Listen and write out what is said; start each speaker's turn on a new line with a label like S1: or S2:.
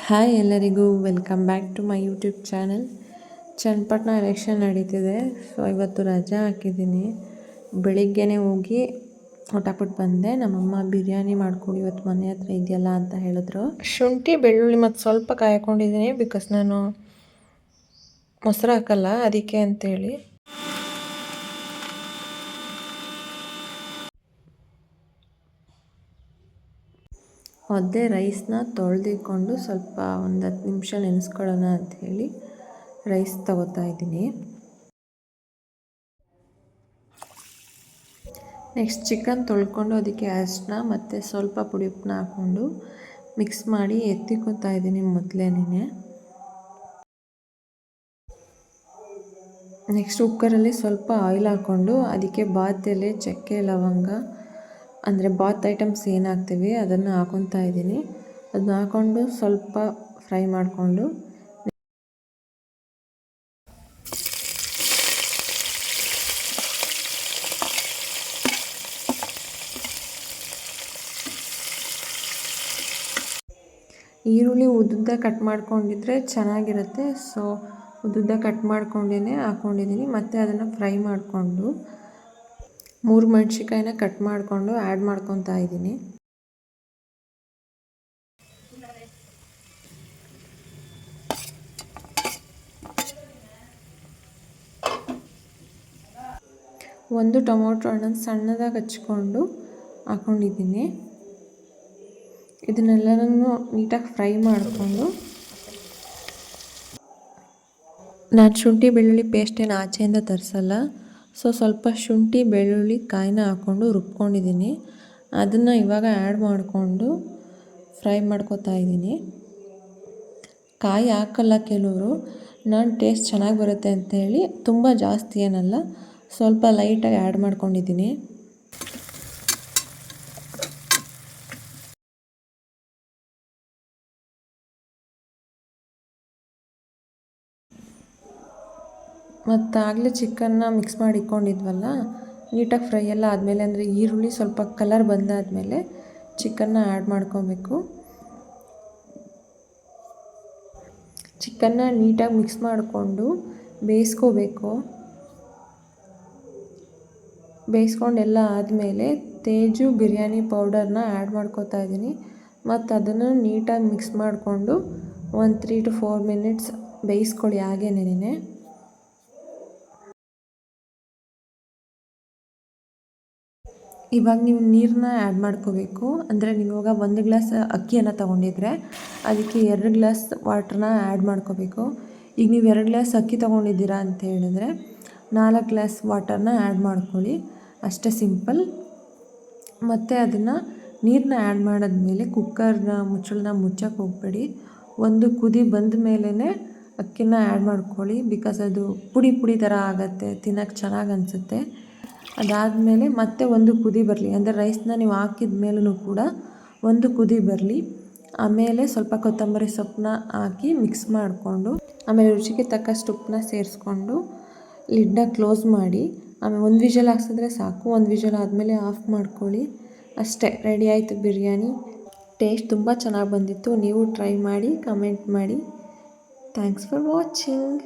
S1: Hi ಎಲ್ಲರಿಗೂ welcome back to my YouTube channel. Channapatna election ನಡೀತಿದೆ. So ಇವತ್ತು ರಜಾ ಹಾಕಿದ್ದೀನಿ. ಬೆಳಿಗ್ಗೆನೇ ಹೋಗಿ ಊಟಕ್ಬಿಟ್ಟು ಬಂದೆ. ನಮ್ಮಮ್ಮ ಬಿರಿಯಾನಿ ಮಾಡ್ಕೊಡಿ ಇವತ್ತು ಮನೆ ಹತ್ರ ಇದೆಯಲ್ಲ ಅಂತ ಹೇಳಿದ್ರು. ಶುಂಠಿ ಬೆಳ್ಳುಳ್ಳಿ ಮತ್ತು ಸ್ವಲ್ಪ ಕಾಯ್ಕೊಂಡಿದ್ದೀನಿ, ಬಿಕಾಸ್ ನಾನು ಮೊಸರು ಹಾಕಲ್ಲ ಅದಕ್ಕೆ ಅಂತೇಳಿ. ಒದ್ದೆ ರೈಸ್ನ ತೊಳೆದಿಕೊಂಡು ಸ್ವಲ್ಪ ಒಂದು 10 ನಿಮಿಷ ನೆನೆಸ್ಕೊಳ್ಳೋಣ ಅಂಥೇಳಿ ರೈಸ್ ತಗೋತಾ ಇದ್ದೀನಿ. ನೆಕ್ಸ್ಟ್ ಚಿಕನ್ ತೊಳ್ಕೊಂಡು ಅದಕ್ಕೆ ಅರಿಶಿನ ಮತ್ತು ಸ್ವಲ್ಪ ಪುಡಿ ಉಪ್ಪನ್ನ ಹಾಕ್ಕೊಂಡು ಮಿಕ್ಸ್ ಮಾಡಿ ಎತ್ತಿಕೊತಾ ಇದ್ದೀನಿ ಮೊದಲೇನೆ. ನೆಕ್ಸ್ಟ್ ಕುಕ್ಕರಲ್ಲಿ ಸ್ವಲ್ಪ ಆಯಿಲ್ ಹಾಕ್ಕೊಂಡು ಅದಕ್ಕೆ ಬಾತ್ ಎಲೆ, ಚಕ್ಕೆ, ಲವಂಗ ಅಂದರೆ ಬಾತ್ ಐಟಮ್ಸ್ ಏನು ಹಾಕ್ತೀವಿ ಅದನ್ನು ಹಾಕೊತಾ ಇದ್ದೀನಿ. ಅದನ್ನ ಹಾಕ್ಕೊಂಡು ಸ್ವಲ್ಪ ಫ್ರೈ ಮಾಡಿಕೊಂಡು ಈರುಳ್ಳಿ ಉದ್ದುದ್ದ ಕಟ್ ಮಾಡ್ಕೊಂಡಿದ್ರೆ ಚೆನ್ನಾಗಿರುತ್ತೆ. ಸೊ ಉದ್ದುದ್ದ ಕಟ್ ಮಾಡ್ಕೊಂಡೇ ಹಾಕ್ಕೊಂಡಿದ್ದೀನಿ. ಮತ್ತು ಅದನ್ನು ಫ್ರೈ ಮಾಡಿಕೊಂಡು 3 ಮೆಣಸಿನ್ಕಾಯಿನ ಕಟ್ ಮಾಡಿಕೊಂಡು ಆ್ಯಡ್ ಮಾಡ್ಕೊತಾ ಇದ್ದೀನಿ. ಒಂದು ಟೊಮೊಟೊ ಹಣ್ಣನ್ನು ಸಣ್ಣದಾಗಿ ಹಚ್ಕೊಂಡು ಹಾಕ್ಕೊಂಡಿದ್ದೀನಿ. ಇದನ್ನೆಲ್ಲನೂ ನೀಟಾಗಿ ಫ್ರೈ ಮಾಡಿಕೊಂಡು ನಾನು ಶುಂಠಿ ಬೆಳ್ಳುಳ್ಳಿ ಪೇಸ್ಟೇನು ಆಚೆಯಿಂದ ತರಿಸಲ್ಲ. ಸೊ ಸ್ವಲ್ಪ ಶುಂಠಿ ಬೆಳ್ಳುಳ್ಳಿ ಕಾಯಿನ ಹಾಕ್ಕೊಂಡು ರುಬ್ಕೊಂಡಿದ್ದೀನಿ. ಅದನ್ನು ಇವಾಗ ಆ್ಯಡ್ ಮಾಡಿಕೊಂಡು ಫ್ರೈ ಮಾಡ್ಕೊತಾ ಇದ್ದೀನಿ. ಕಾಯಿ ಹಾಕಲ್ಲ ಕೆಲವರು, ನಾನು ಟೇಸ್ಟ್ ಚೆನ್ನಾಗಿ ಬರುತ್ತೆ ಅಂತೇಳಿ ತುಂಬ ಜಾಸ್ತಿ ಏನಲ್ಲ, ಸ್ವಲ್ಪ ಲೈಟಾಗಿ ಆ್ಯಡ್ ಮಾಡ್ಕೊಂಡಿದ್ದೀನಿ. ಮತ್ತು ಆಗಲೇ ಚಿಕನ್ನ ಮಿಕ್ಸ್ ಮಾಡಿ ಇಟ್ಕೊಂಡಿದ್ವಲ್ಲ, ನೀಟಾಗಿ ಫ್ರೈ ಎಲ್ಲ ಆದಮೇಲೆ ಅಂದರೆ ಈರುಳ್ಳಿ ಸ್ವಲ್ಪ ಕಲರ್ ಬಂದಾದಮೇಲೆ ಚಿಕನ್ನ ಆ್ಯಡ್ ಮಾಡ್ಕೊಬೇಕು. ಚಿಕನ್ನ ನೀಟಾಗಿ ಮಿಕ್ಸ್ ಮಾಡಿಕೊಂಡು ಬೇಯಿಸ್ಕೋಬೇಕು. ಬೇಯಿಸ್ಕೊಂಡೆಲ್ಲ ಆದಮೇಲೆ ತೇಜು ಬಿರಿಯಾನಿ ಪೌಡರ್ನ ಆ್ಯಡ್ ಮಾಡ್ಕೊತಾ ಇದ್ದೀನಿ. ಮತ್ತು ಅದನ್ನು ನೀಟಾಗಿ ಮಿಕ್ಸ್ ಮಾಡಿಕೊಂಡು ಒಂದು 3 to 4 ಮಿನಿಟ್ಸ್ ಬೇಯಿಸ್ಕೊಳ್ಳಿ ಹಾಗೇನೇನೆ. ಇವಾಗ ನೀವು ನೀರನ್ನ ಆ್ಯಡ್ ಮಾಡ್ಕೋಬೇಕು. ಅಂದರೆ ನೀವು ಇವಾಗ 1 ಗ್ಲಾಸ್ ಅಕ್ಕಿಯನ್ನು ತೊಗೊಂಡಿದ್ರೆ ಅದಕ್ಕೆ 2 ಗ್ಲಾಸ್ ವಾಟ್ರನ್ನ ಆ್ಯಡ್ ಮಾಡ್ಕೋಬೇಕು. ಈಗ ನೀವು 2 ಗ್ಲಾಸ್ ಅಕ್ಕಿ ತೊಗೊಂಡಿದ್ದೀರಾ ಅಂತ ಹೇಳಿದ್ರೆ 4 ಗ್ಲಾಸ್ ವಾಟರ್ನ ಆ್ಯಡ್ ಮಾಡ್ಕೊಳ್ಳಿ. ಅಷ್ಟೇ ಸಿಂಪಲ್. ಮತ್ತು ಅದನ್ನು ನೀರನ್ನ ಆ್ಯಡ್ ಮಾಡಿದ್ಮೇಲೆ ಕುಕ್ಕರ್ನ ಮುಚ್ಚಳನ ಮುಚ್ಚಕ್ಕೆ ಹೋಗಬೇಡಿ. ಒಂದು ಕುದಿ ಬಂದ ಮೇಲೇ ಅಕ್ಕಿನ ಆ್ಯಡ್ ಮಾಡ್ಕೊಳ್ಳಿ. ಬಿಕಾಸ್ ಅದು ಪುಡಿ ಪುಡಿ ಥರ ಆಗುತ್ತೆ, ತಿನ್ನೋಕ್ಕೆ ಚೆನ್ನಾಗಿ ಅನಿಸುತ್ತೆ. ಅದಾದಮೇಲೆ ಮತ್ತೆ ಒಂದು ಕುದಿ ಬರಲಿ, ಅಂದರೆ ರೈಸ್ನ ನೀವು ಹಾಕಿದ ಮೇಲೂ ಕೂಡ ಒಂದು ಕುದಿ ಬರಲಿ. ಆಮೇಲೆ ಸ್ವಲ್ಪ ಕೊತ್ತಂಬರಿ ಸೊಪ್ಪನ್ನ ಹಾಕಿ ಮಿಕ್ಸ್ ಮಾಡಿಕೊಂಡು ಆಮೇಲೆ ರುಚಿಗೆ ತಕ್ಕಷ್ಟು ಉಪ್ಪನ್ನ ಸೇರಿಸ್ಕೊಂಡು ಲಿಡ್ನ ಕ್ಲೋಸ್ ಮಾಡಿ ಆಮೇಲೆ 1 ವಿಷಲ್ ಹಾಕ್ಸಿದ್ರೆ ಸಾಕು. 1 ವಿಷಲ್ ಆದಮೇಲೆ ಆಫ್ ಮಾಡ್ಕೊಳ್ಳಿ. ಅಷ್ಟೇ, ರೆಡಿ ಆಯಿತು ಬಿರಿಯಾನಿ. ಟೇಸ್ಟ್ ತುಂಬ ಚೆನ್ನಾಗಿ ಬಂದಿತ್ತು. ನೀವು ಟ್ರೈ ಮಾಡಿ, ಕಮೆಂಟ್ ಮಾಡಿ. Thanks for watching.